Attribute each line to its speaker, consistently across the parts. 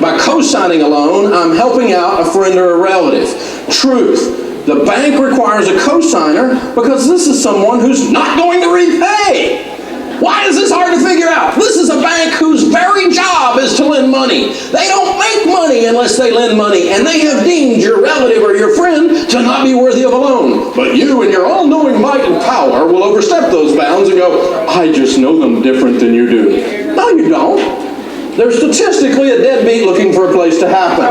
Speaker 1: By co-signing a loan, I'm helping out a friend or a relative. Truth. The bank requires a co-signer because this is someone who's not going to repay. Why is this hard to figure out? This is a bank whose very job is to lend money. They don't make money unless they lend money, and they have deemed your relative or your friend to not be worthy of a loan. But you, in your all-knowing might and power, will overstep those bounds and go, I just know them different than you do. No, you don't. They're statistically a deadbeat looking for a place to happen.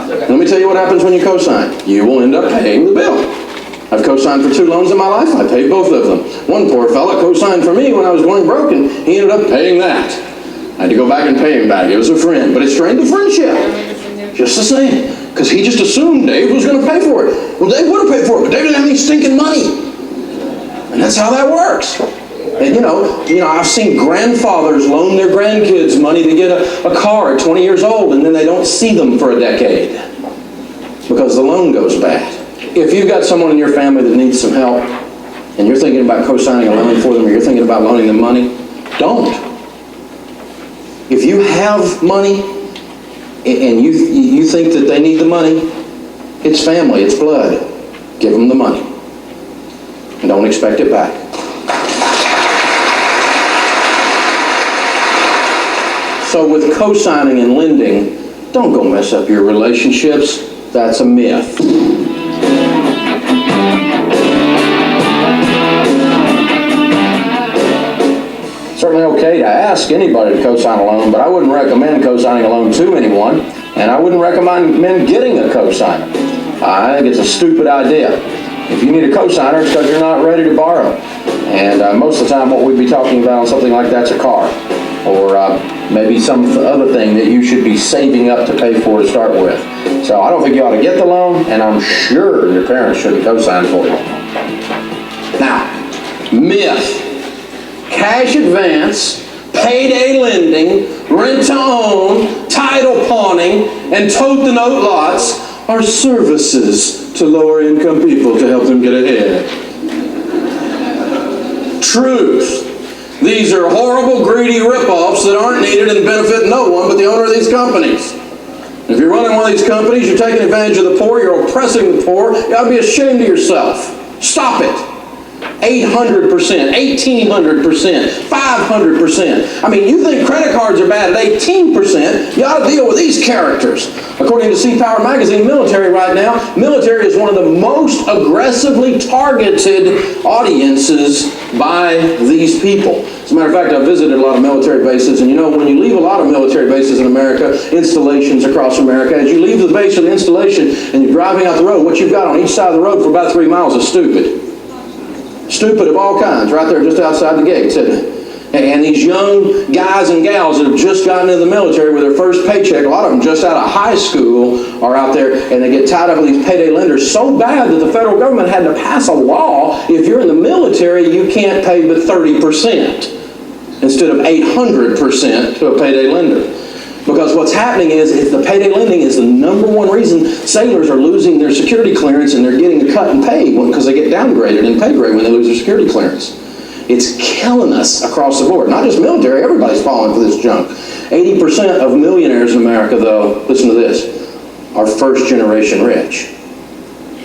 Speaker 1: Let me tell you what happens when you co-sign. You will end up paying the bill. I've co-signed for 2 loans in my life. I paid both of them. One poor fella co-signed for me when I was going broke, and he ended up paying that. I had to go back and pay him back. It was a friend, but it strained the friendship. Just the same. Because he just assumed Dave was going to pay for it. Well, Dave would have paid for it, but Dave didn't have any stinking money. And that's how that works. And you know, I've seen grandfathers loan their grandkids money to get a car at 20 years old, and then they don't see them for a decade because the loan goes bad. If you've got someone in your family that needs some help, and you're thinking about co-signing a loan for them, or you're thinking about loaning them money, don't. If you have money, and you think that they need the money, it's family, it's blood. Give them the money. And don't expect it back. So with co-signing and lending, don't go mess up your relationships. That's a myth. Certainly okay to ask anybody to co-sign a loan, but I wouldn't recommend co-signing a loan to anyone, and I wouldn't recommend getting a co-signer. I think it's a stupid idea. If you need a co-signer, it's because you're not ready to borrow. And most of the time what we'd be talking about on something like that's a car, or maybe some other thing that you should be saving up to pay for to start with. So I don't think you ought to get the loan, and I'm sure your parents shouldn't co-sign for you. Now, myth. Cash advance, payday lending, rent-to-own, title pawning, and tote-the-note lots are services to lower-income people to help them get ahead. Truth. These are horrible, greedy rip-offs that aren't needed and benefit no one but the owner of these companies. If you're running one of these companies, you're taking advantage of the poor, you're oppressing the poor, you ought to be ashamed of yourself. Stop it. 800%, 1,800%, 500%. I mean, you think credit cards are bad at 18%, you ought to deal with these characters. According to Sea Power magazine, military right now, military is one of the most aggressively targeted audiences by these people. As a matter of fact, I've visited a lot of military bases, and you know, when you leave a lot of military bases in America, installations across America, as you leave the base of the installation and you're driving out the road, what you've got on each side of the road for about 3 miles is stupid. Stupid of all kinds, right there just outside the gates, isn't it? And these young guys and gals that have just gotten into the military with their first paycheck, a lot of them just out of high school are out there, and they get tied up with these payday lenders so bad that the federal government had to pass a law, if you're in the military, you can't pay but 30% instead of 800% to a payday lender. Because what's happening is the payday lending is the #1 reason sailors are losing their security clearance and they're getting a cut in pay because they get downgraded in pay grade when they lose their security clearance. It's killing us across the board. Not just military, everybody's falling for this junk. 80% of millionaires in America, though, listen to this, are first-generation rich.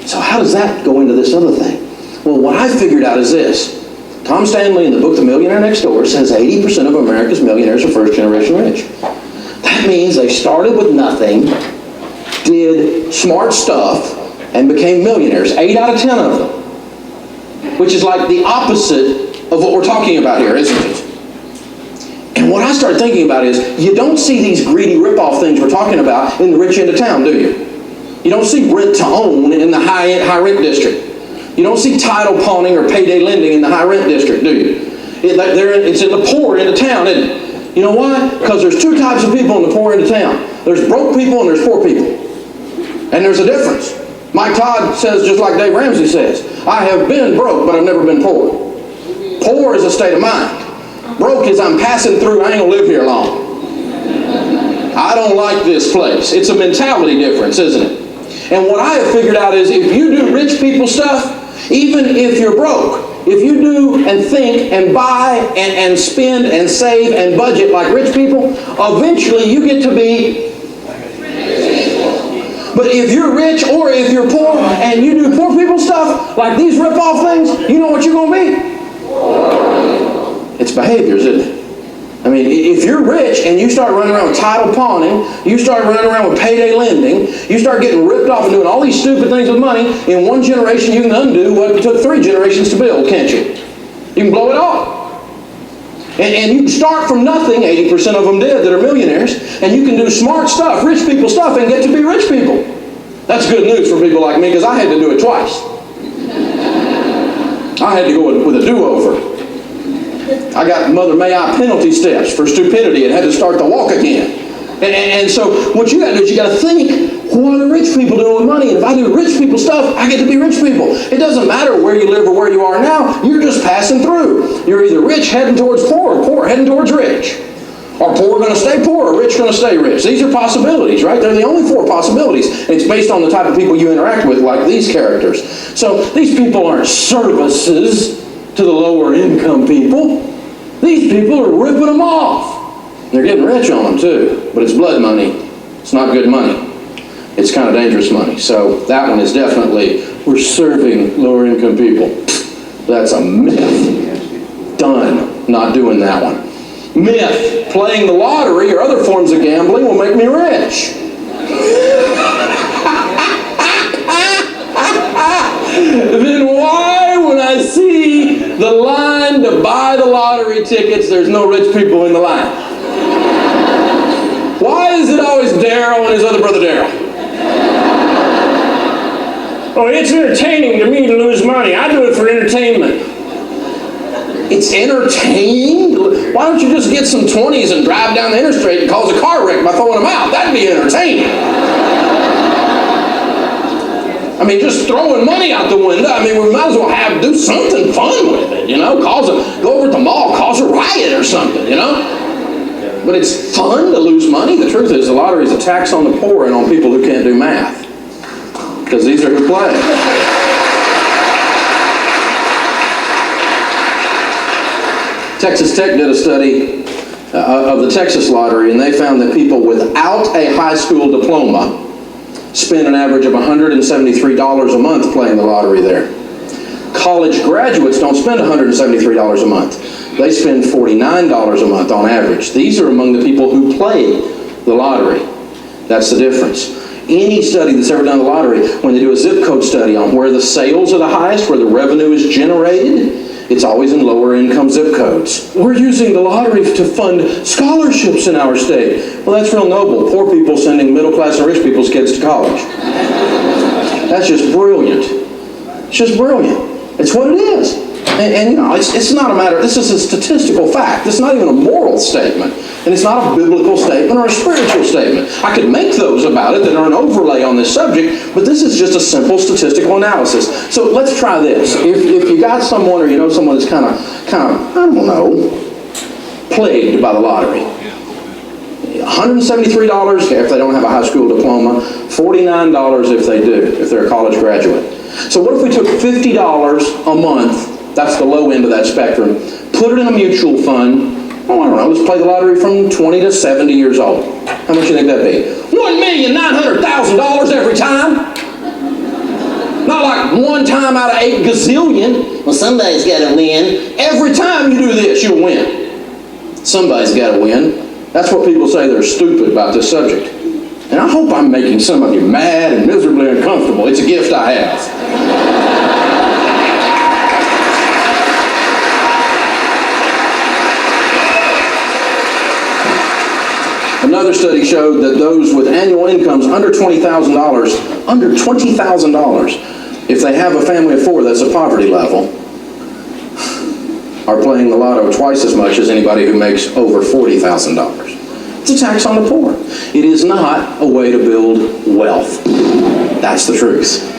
Speaker 1: So how does that go into this other thing? Well, what I figured out is this. Tom Stanley in the book The Millionaire Next Door says 80% of America's millionaires are first-generation rich. That means they started with nothing, did smart stuff, and became millionaires. 8 out of 10 of them. Which is like the opposite of what we're talking about here, isn't it? And what I started thinking about is, you don't see these greedy rip-off things we're talking about in the rich end of town, do you? You don't see rent-to-own in the high rent district. You don't see title pawning or payday lending in the high rent district, do you? It's in the poor end of town, isn't it? You know why? Because there's 2 types of people in the poor end of town. There's broke people and there's poor people. And there's a difference. Mike Todd says, just like Dave Ramsey says, I have been broke, but I've never been poor. Poor is a state of mind. Broke is I'm passing through, I ain't gonna live here long. I don't like this place. It's a mentality difference, isn't it? And what I have figured out is if you do rich people stuff, even if you're broke, if you do and think and buy and spend and save and budget like rich people, eventually you get to be. But if you're rich or if you're poor and you do poor people stuff like these rip-off things, you know what you're going to be? It's behaviors, isn't it? I mean, if you're rich and you start running around with title pawning, you start running around with payday lending, you start getting ripped off and doing all these stupid things with money, in one generation you can undo what it took 3 generations to build, can't you? You can blow it all. And you can start from nothing, 80% of them did that are millionaires, and you can do smart stuff, rich people stuff, and get to be rich people. That's good news for people like me, because I had to do it twice. I had to go with a do-over. I got Mother May I penalty steps for stupidity and had to start to walk again. And so what you got to do is you got to think, what are rich people doing with money? And if I do rich people stuff, I get to be rich people. It doesn't matter where you live or where you are now. You're just passing through. You're either rich heading towards poor or poor heading towards rich. Or poor going to stay poor or rich going to stay rich. These are possibilities, right? They're the only 4 possibilities. And it's based on the type of people you interact with, like these characters. So these people aren't services to the lower income people. These people are ripping them off. They're getting rich on them too, but it's blood money. It's not good money. It's kind of dangerous money. So that one is definitely, we're serving lower income people. That's a myth. Done. Not doing that one. Myth. Playing the lottery or other forms of gambling will make me rich. Then why, when I see the line to buy the lottery tickets, there's no rich people in the line? Why is it always Daryl and his other brother Daryl? Oh, it's entertaining to me to lose money. I do it for entertainment. It's entertaining? Why don't you just get some 20s and drive down the interstate and cause a car wreck by throwing them out? That'd be entertaining. I mean, just throwing money out the window. I mean, we might as well do something fun with it, you know? Go over to the mall, cause a riot or something, you know? But it's fun to lose money. The truth is, the lottery is a tax on the poor and on people who can't do math. Because these are who play. Texas Tech did a study of the Texas lottery, and they found that people without a high school diploma spend an average of $173 a month playing the lottery there. College graduates don't spend $173 a month. They spend $49 a month on average. These are among the people who play the lottery. That's the difference. Any study that's ever done the lottery, when they do a zip code study on where the sales are the highest, where the revenue is generated, it's always in lower income zip codes. We're using the lottery to fund scholarships in our state. Well, that's real noble. Poor people sending middle class and rich people's kids to college. That's just brilliant. It's just brilliant. It's what it is. And you know, it's not a matter, this is a statistical fact. It's not even a moral statement. And it's not a biblical statement or a spiritual statement. I could make those about it that are an overlay on this subject, but this is just a simple statistical analysis. So let's try this. If you got someone or you know someone that's kind of, I don't know, plagued by the lottery. $173 if they don't have a high school diploma, $49 if they do, if they're a college graduate. So what if we took $50 a month, that's the low end of that spectrum, put it in a mutual fund, I don't know, let's play the lottery from 20 to 70 years old. How much do you think that'd be? $1,900,000 every time. Not like one time out of 8 gazillion. Well, somebody's got to win. Every time you do this, you'll win. Somebody's got to win. That's what people say they're stupid about this subject. And I hope I'm making some of you mad and miserably uncomfortable. It's a gift I have. Another study showed that those with annual incomes under $20,000, if they have a family of 4, that's a poverty level, are playing the lotto twice as much as anybody who makes over $40,000. It's a tax on the poor. It is not a way to build wealth. That's the truth.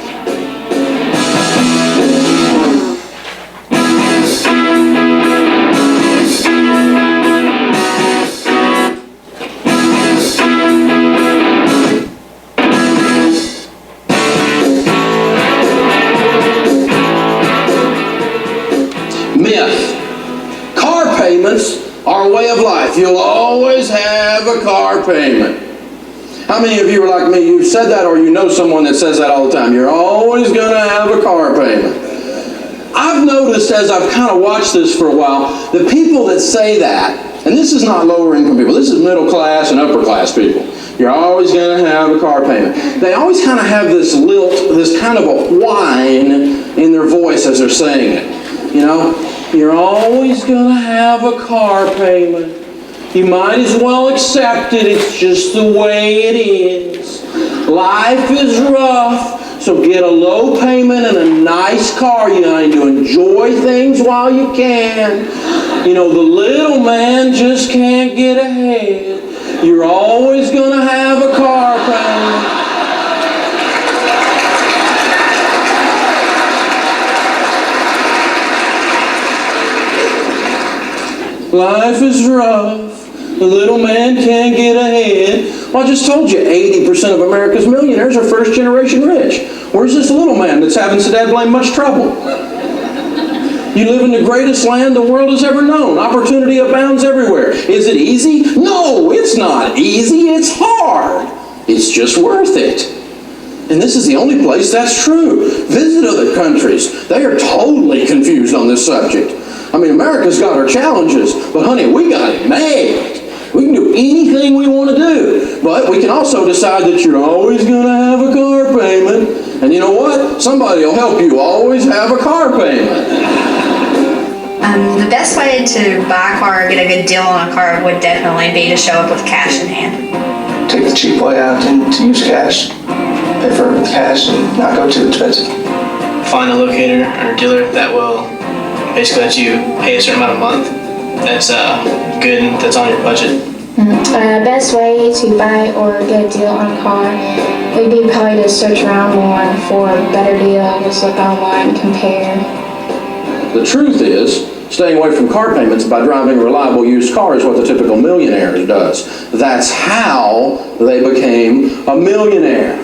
Speaker 1: life, you'll always have a car payment. How many of you are like me? You've said that, or you know someone that says that all the time. You're always going to have a car payment. I've noticed as I've kind of watched this for a while, the people that say that, and this is not lower income people, this is middle class and upper class people. You're always going to have a car payment. They always kind of have this lilt, this kind of a whine in their voice as they're saying it. You know, you're always going to have a car payment. You might as well accept it. It's just the way it is. Life is rough, so get a low payment and a nice car. You need to enjoy things while you can. You know, the little man just can't get ahead. You're always going to have a car payment. Life is rough. The little man can't get ahead. Well, I just told you, 80% of America's millionaires are first-generation rich. Where's this little man that's having so dad-blame much trouble? You live in the greatest land the world has ever known. Opportunity abounds everywhere. Is it easy? No, it's not easy. It's hard. It's just worth it. And this is the only place that's true. Visit other countries. They are totally confused on this subject. I mean, America's got our challenges, but honey, we got it made. We can do anything we want to do, but we can also decide that you're always going to have a car payment. And you know what? Somebody will help you always have a car payment.
Speaker 2: The best way to buy a car or get a good deal on a car would definitely be to show up with cash in hand.
Speaker 3: Take the cheap way out and to use cash. Pay for it with cash and not go too expensive.
Speaker 4: Find a locator or dealer that will basically let you pay a certain amount a month. That's good and that's on your budget.
Speaker 5: Best way to buy or get a deal on a car would be probably to search around more for better deals, look online, compare.
Speaker 1: The truth is, staying away from car payments by driving a reliable used car is what the typical millionaire does. That's how they became a millionaire.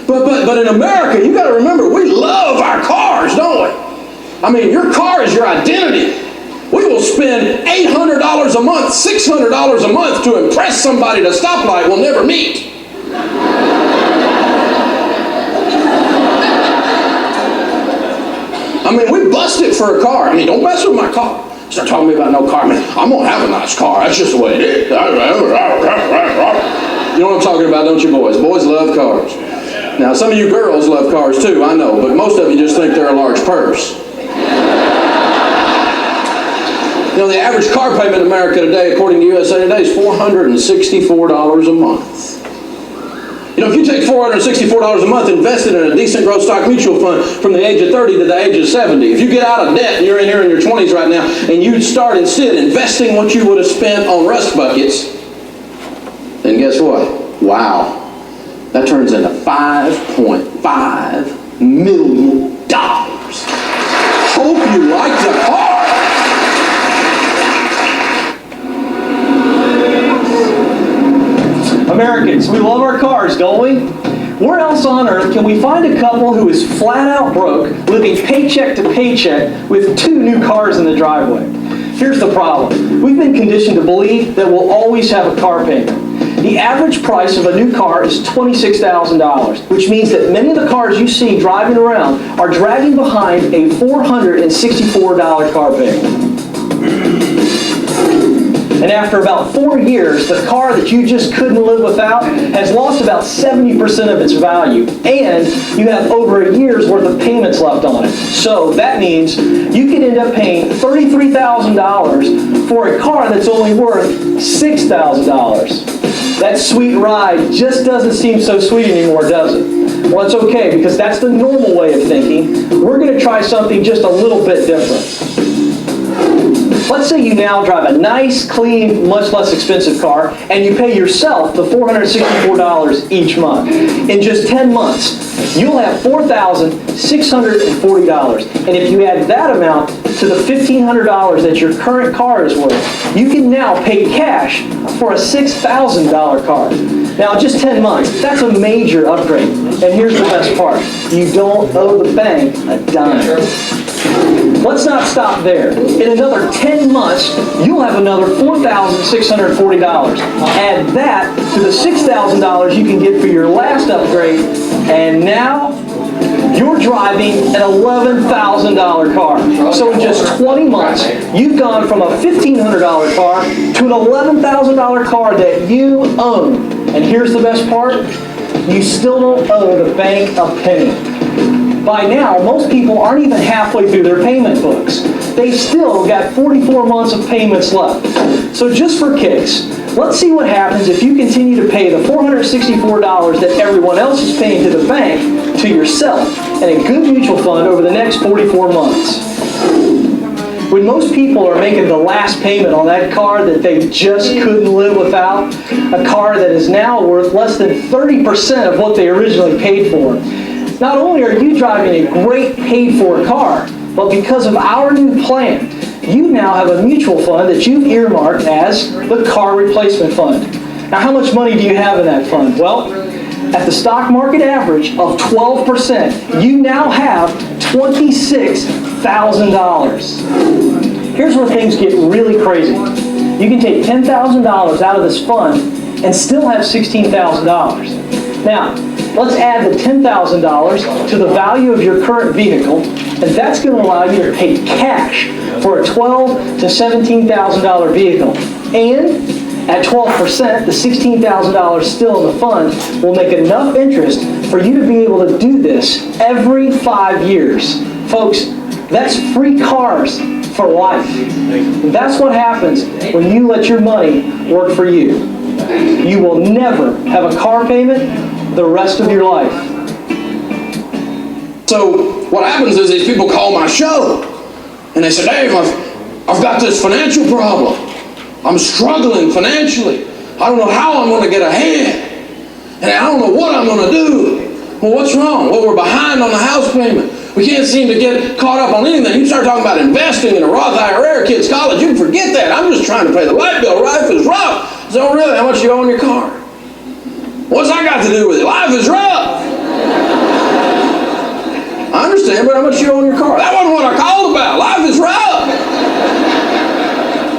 Speaker 1: But in America, you got to remember, we love our cars, don't we? I mean, your car is your identity. We will spend $800 a month, $600 a month to impress somebody at a stoplight we'll never meet. I mean, we bust it for a car. I mean, don't mess with my car. Start talking to me about no car. Man, I'm going to have a nice car. That's just the way it is. You know what I'm talking about, don't you boys? Boys love cars. Now, some of you girls love cars too, I know, but most of you just think they're a large purse. You know, the average car payment in America today, according to USA Today, is $464 a month. You know, if you take $464 a month invested in a decent growth stock mutual fund from the age of 30 to the age of 70, if you get out of debt and you're in here in your 20s right now, and you start instead investing what you would have spent on rust buckets, then guess what? Wow. That turns into $5.5 million. Hope you like the car.
Speaker 6: Americans, we love our cars, don't we? Where else on earth can we find a couple who is flat out broke, living paycheck to paycheck with 2 new cars in the driveway? Here's the problem. We've been conditioned to believe that we'll always have a car payment. The average price of a new car is $26,000, which means that many of the cars you see driving around are dragging behind a $464 car payment. And after about 4 years, the car that you just couldn't live without has lost about 70% of its value. And you have over a year's worth of payments left on it. So that means you could end up paying $33,000 for a car that's only worth $6,000. That sweet ride just doesn't seem so sweet anymore, does it? Well, it's okay, because that's the normal way of thinking. We're going to try something just a little bit different. Let's say you now drive a nice, clean, much less expensive car, and you pay yourself the $464 each month. In just 10 months, you'll have $4,640. And if you add that amount to the $1,500 that your current car is worth, you can now pay cash for a $6,000 car. Now, in just 10 months, that's a major upgrade. And here's the best part. You don't owe the bank a dime. Let's not stop there. In another 10 months, you'll have another $4,640. Add that to the $6,000 you can get for your last upgrade, and now you're driving an $11,000 car. So in just 20 months, you've gone from a $1,500 car to an $11,000 car that you own. And here's the best part, you still don't owe the bank a penny. By now, most people aren't even halfway through their payment books. They've still got 44 months of payments left. So just for kicks, let's see what happens if you continue to pay the $464 that everyone else is paying to the bank to yourself and a good mutual fund over the next 44 months. When most people are making the last payment on that car that they just couldn't live without, a car that is now worth less than 30% of what they originally paid for, not only are you driving a great paid-for car, but because of our new plan, you now have a mutual fund that you've earmarked as the car replacement fund. Now, how much money do you have in that fund? Well, at the stock market average of 12%, you now have $26,000. Here's where things get really crazy. You can take $10,000 out of this fund and still have $16,000. Now, let's add the $10,000 to the value of your current vehicle, and that's going to allow you to pay cash for a $12,000 to $17,000 vehicle. And at 12%, the $16,000 still in the fund will make enough interest for you to be able to do this every 5 years. Folks, that's free cars for life. That's what happens when you let your money work for you. You will never have a car payment the rest of your life.
Speaker 1: So what happens is these people call my show and they say, Dave, I've got this financial problem. I'm struggling financially. I don't know how I'm going to get ahead. And I don't know what I'm going to do. Well, what's wrong? Well, we're behind on the house payment. We can't seem to get caught up on anything. You start talking about investing in a Roth IRA or kids' college, you can forget that. I'm just trying to pay the light bill. Life is rough. So really, how much do you owe on your car? What's that got to do with it? Life is rough. I understand, but how much do you owe on your car? That wasn't what I called about. Life is rough.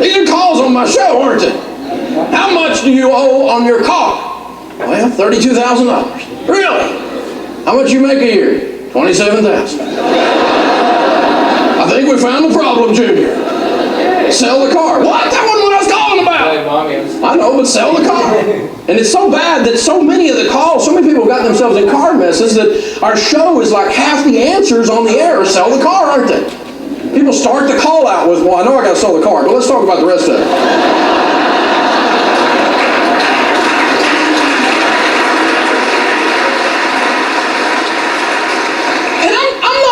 Speaker 1: These are calls on my show, aren't they? How much do you owe on your car? Well, $32,000. Really? How much you make a year? $27,000. I think we found the problem, Junior. Sell the car. What? That wasn't what I was calling about. I know, but sell the car. And it's so bad that so many of the calls, so many people got themselves in car messes that our show is like half the answers on the air. Sell the car, aren't they? People start the call out with, well, I know I got to sell the car, but let's talk about the rest of it.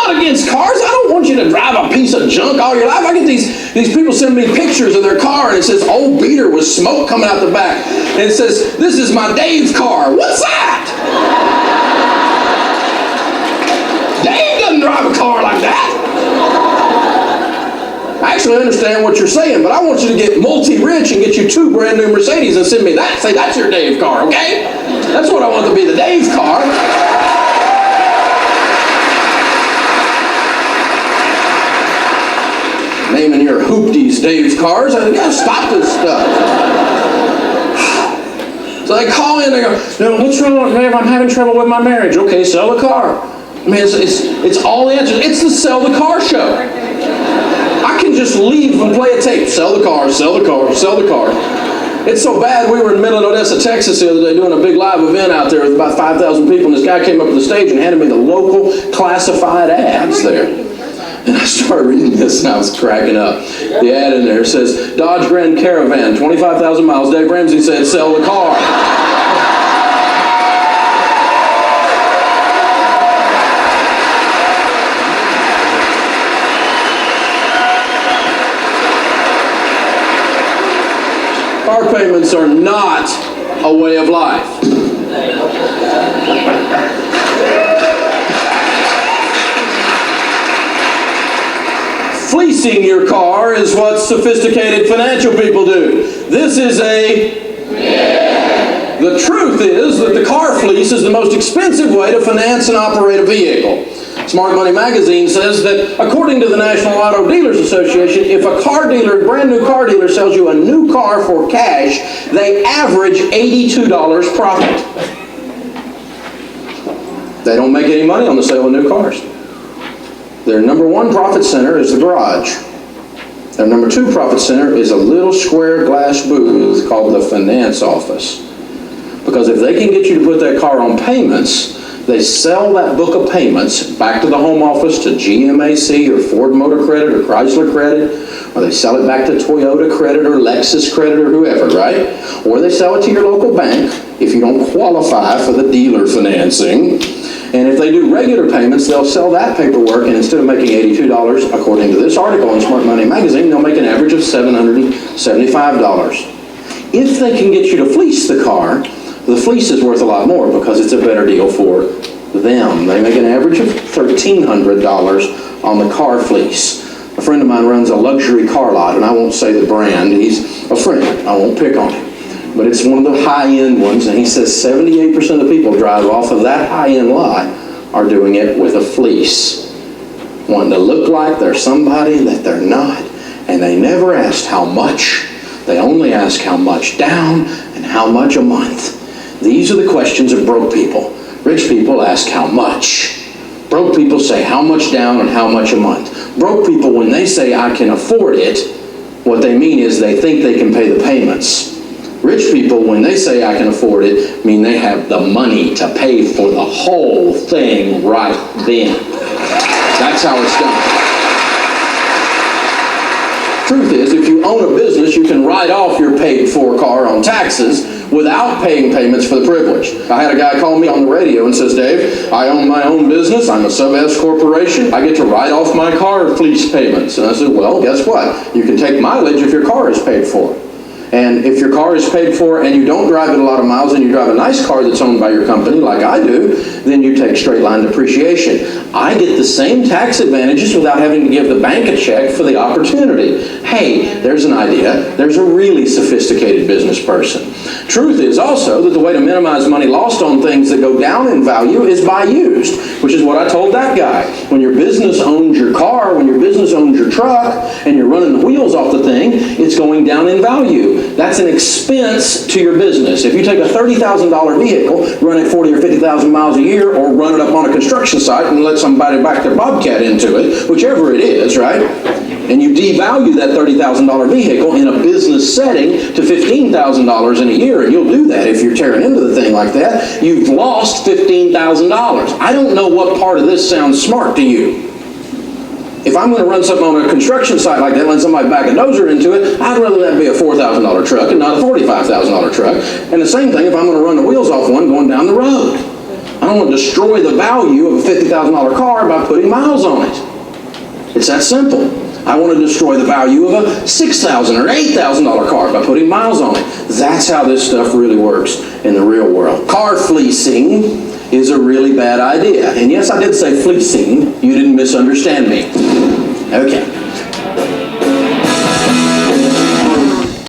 Speaker 1: Against cars. I don't want you to drive a piece of junk all your life. I get these people send me pictures of their car and it says old beater with smoke coming out the back. And it says, this is my Dave car. What's that? Dave doesn't drive a car like that. I actually understand what you're saying, but I want you to get multi-rich and get you 2 brand new Mercedes and send me that. Say that's your Dave car, okay? That's what I want to be, the Dave car. Naming your hoopties Dave's cars. I think, you gotta stop this stuff. So they call in, they go, no, what's wrong, Dave? I'm having trouble with my marriage. Okay, sell the car. I mean, it's all the answers. It's the sell the car show. I can just leave and play a tape. Sell the car, sell the car, sell the car. It's so bad, we were in the middle of Odessa, Texas the other day doing a big live event out there with about 5,000 people, and this guy came up to the stage and handed me the local classified ads there. And I started reading this and I was cracking up. The ad in there says, Dodge Grand Caravan, 25,000 miles. Dave Ramsey said, sell the car. Car payments are not a way of life. Fleecing your car is what sophisticated financial people do. This is The truth is that the car fleece is the most expensive way to finance and operate a vehicle. Smart Money Magazine says that according to the National Auto Dealers Association, if a brand new car dealer sells you a new car for cash, they average $82 profit. They don't make any money on the sale of new cars. Their number one profit center is the garage. Their number two profit center is a little square glass booth called the finance office. Because if they can get you to put that car on payments, they sell that book of payments back to the home office, to GMAC or Ford Motor Credit or Chrysler Credit, or they sell it back to Toyota Credit or Lexus Credit or whoever, right? Or they sell it to your local bank if you don't qualify for the dealer financing. And if they do regular payments, they'll sell that paperwork, and instead of making $82, according to this article in Smart Money Magazine, they'll make an average of $775. If they can get you to fleece the car, the fleece is worth a lot more because it's a better deal for them. They make an average of $1,300 on the car fleece. A friend of mine runs a luxury car lot, and I won't say the brand. He's a friend. I won't pick on him. But it's one of the high-end ones, and he says 78% of the people drive off of that high-end lot are doing it with a fleece. Wanting to look like they're somebody that they're not, and they never asked how much. They only ask how much down and how much a month. These are the questions of broke people. Rich people ask how much. Broke people say how much down and how much a month. Broke people, when they say I can afford it, what they mean is they think they can pay the payments. Rich people, when they say I can afford it, mean they have the money to pay for the whole thing right then. That's how it's done. Truth is, if you own a business, you can write off your paid-for car on taxes without paying payments for the privilege. I had a guy call me on the radio and says, Dave, I own my own business. I'm a sub-S corporation. I get to write off my car fleece payments. And I said, well, guess what? You can take mileage if your car is paid for. And if your car is paid for and you don't drive it a lot of miles and you drive a nice car that's owned by your company like I do, then you take straight line depreciation. I get the same tax advantages without having to give the bank a check for the opportunity. Hey, there's an idea. There's a really sophisticated business person. Truth is also that the way to minimize money lost on things that go down in value is by used, which is what I told that guy. When your business owns your car, when your business owns your truck, and you're running the wheels off the thing, it's going down in value. That's an expense to your business. If you take a $30,000 vehicle, run it 40 or 50,000 miles a year, or run it up on a construction site and let somebody back their Bobcat into it, whichever it is, right? And you devalue that $30,000 vehicle in a business setting to $15,000 in a year, and you'll do that if you're tearing into the thing like that, you've lost $15,000. I don't know what part of this sounds smart to you. If I'm going to run something on a construction site like that, let somebody back a dozer into it, I'd rather that be a $4,000 truck and not a $45,000 truck. And the same thing if I'm going to run the wheels off one going down the road. I don't want to destroy the value of a $50,000 car by putting miles on it. It's that simple. I want to destroy the value of a $6,000 or $8,000 car by putting miles on it. That's how this stuff really works in the real world. Car fleecing is a really bad idea. And yes, I did say fleecing. You didn't misunderstand me. Okay.